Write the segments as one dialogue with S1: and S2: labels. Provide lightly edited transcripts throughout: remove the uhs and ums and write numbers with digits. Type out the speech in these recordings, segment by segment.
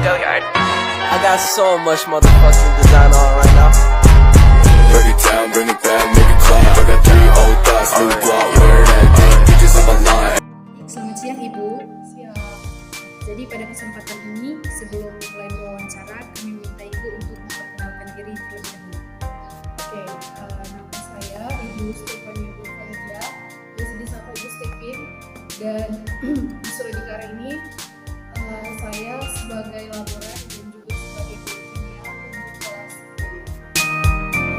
S1: Go yard. I got so much motherfucking design on right now.
S2: Break it down, bring it back, make it clap. I got 3 old thoughts, new block, where that damn bitches on my line.
S3: Selamat siang Ibu. Siang. Jadi pada kesempatan ini sebelum mulai wawancara kami minta Ibu untuk memperkenalkan diri terlebih dahulu.
S4: Oke, nama saya Ibu Stefania Bulvalia, biasa disapa Ibu Stepin, dan di Suradikara ini saya sebagai laboran dan juga sebagai guru kimia untuk kelas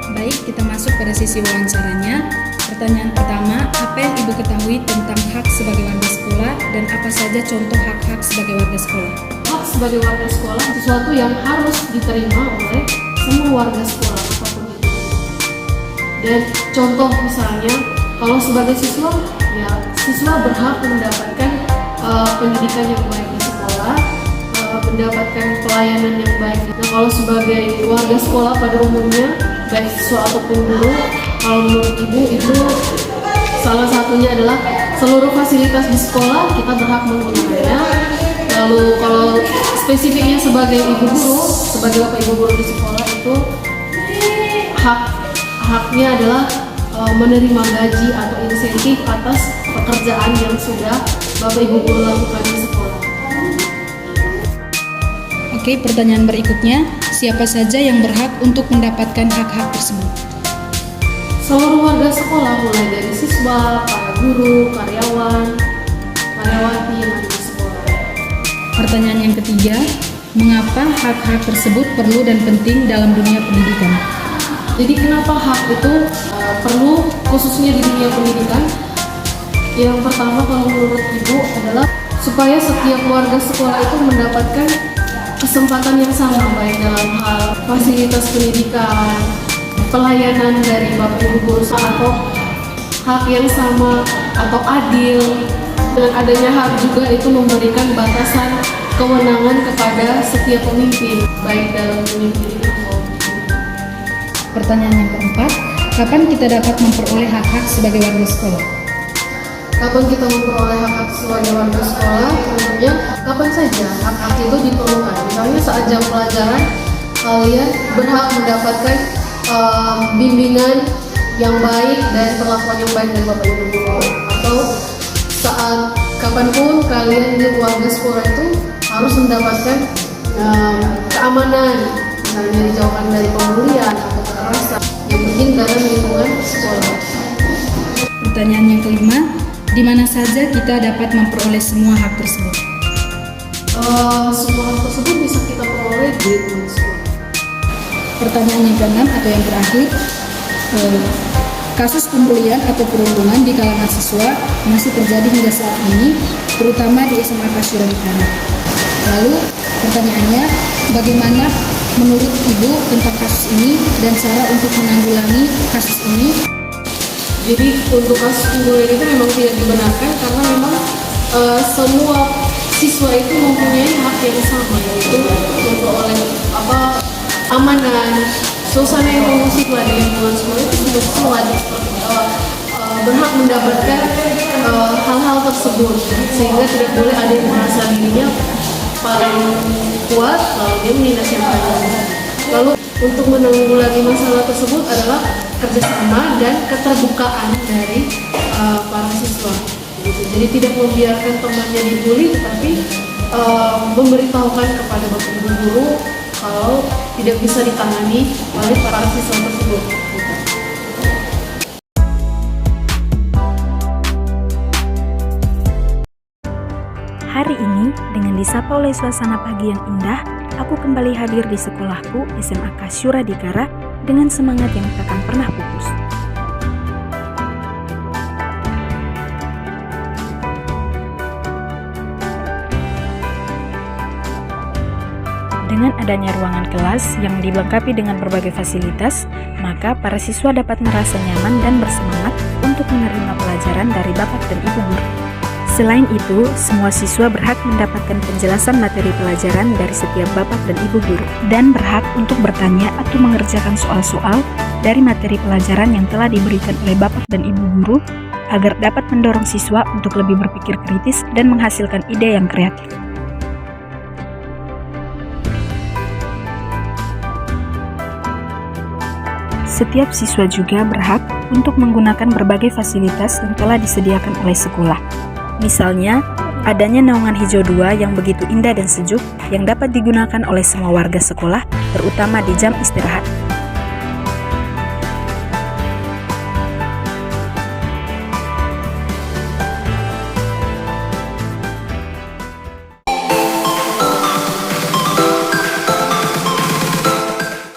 S4: 10.
S3: Baik, kita masuk pada sesi wawancaranya. Pertanyaan pertama, apa yang Ibu ketahui tentang hak sebagai warga sekolah dan apa saja contoh hak-hak sebagai warga sekolah?
S4: Hak sebagai warga sekolah sesuatu yang harus diterima oleh semua warga sekolah apapun itu. Dan contoh misalnya, kalau sebagai siswa, ya siswa berhak mendapatkan pendidikan yang baik di sekolah, mendapatkan pelayanan yang baik. Nah, kalau sebagai warga sekolah pada umumnya, baik siswa ataupun guru, kalau menurut Ibu itu salah satunya adalah seluruh fasilitas di sekolah kita berhak menggunakannya. Lalu kalau spesifiknya sebagai ibu guru, sebagai bapak ibu guru di sekolah itu haknya adalah menerima gaji atau insentif atas pekerjaan yang sudah bapak ibu guru lakukan di sekolah.
S3: Oke, pertanyaan berikutnya, siapa saja yang berhak untuk mendapatkan hak-hak tersebut?
S4: Seluruh warga sekolah, mulai dari siswa, para guru, karyawan, karyawati yang ada di sekolah.
S3: Pertanyaan yang ketiga, mengapa hak-hak tersebut perlu dan penting dalam dunia pendidikan?
S4: Jadi kenapa hak itu perlu khususnya di dunia pendidikan? Yang pertama kalau menurut Ibu adalah supaya setiap warga sekolah itu mendapatkan kesempatan yang sama, baik dalam hal fasilitas pendidikan, pelayanan dari bapak ibu guru, atau hak yang sama atau adil. Dan adanya hak juga itu memberikan batasan kewenangan kepada setiap pemimpin, baik dalam dunia pendidikan maupun.
S3: Pertanyaan yang keempat, kapan kita dapat memperoleh hak-hak sebagai warga sekolah?
S4: Kapan kita memperoleh hak-hak sebagai warga sekolah? Tentunya kapan saja hak-hak itu diperlukan. Misalnya saat jam pelajaran, kalian berhak mendapatkan bimbingan yang baik dan perlakuan yang baik dari bapak ibu guru. Atau saat kapanpun kalian di warga sekolah itu harus mendapatkan keamanan, misalnya dijauhkan dari pembulian atau kekerasan, yang penting dalam lingkungan sekolah.
S3: Pertanyaan yang kelima, di mana saja kita dapat memperoleh semua hak tersebut?
S4: Semua hal tersebut bisa kita peroleh di lingkungan sekolah.
S3: Pertanyaan yang keenam atau yang terakhir, kasus pembulian atau perundungan di kalangan siswa masih terjadi hingga saat ini, terutama di SMA Suradikara. Lalu pertanyaannya, bagaimana menurut Ibu tentang kasus ini dan cara untuk menanggulangi kasus ini?
S4: Jadi untuk kasus pembulian itu memang tidak dibenarkan karena memang semua siswa itu mempunyai hak yang sama, yaitu memperoleh amanan, suasana yang kondusif di lingkungan sekolah itu semua berhak mendapatkan hal-hal tersebut, sehingga tidak boleh ada yang merasa dirinya paling kuat lalu dia menindas yang lain. Lalu untuk menanggulangi masalah tersebut adalah kerjasama dan keterbukaan dari para siswa. Jadi tidak membiarkan temannya dibully, tetapi memberitahukan kepada bapak ibu guru kalau tidak bisa ditangani oleh para siswa tersebut.
S5: Hari ini, dengan disapa oleh suasana pagi yang indah, aku kembali hadir di sekolahku SMA Suradikara dengan semangat yang takkan pernah pupus. Dengan adanya ruangan kelas yang dilengkapi dengan berbagai fasilitas, maka para siswa dapat merasa nyaman dan bersemangat untuk menerima pelajaran dari bapak dan ibu guru. Selain itu, semua siswa berhak mendapatkan penjelasan materi pelajaran dari setiap bapak dan ibu guru, dan berhak untuk bertanya atau mengerjakan soal-soal dari materi pelajaran yang telah diberikan oleh bapak dan ibu guru, agar dapat mendorong siswa untuk lebih berpikir kritis dan menghasilkan ide yang kreatif. Setiap siswa juga berhak untuk menggunakan berbagai fasilitas yang telah disediakan oleh sekolah. Misalnya, adanya naungan hijau 2 yang begitu indah dan sejuk yang dapat digunakan oleh semua warga sekolah, terutama di jam istirahat.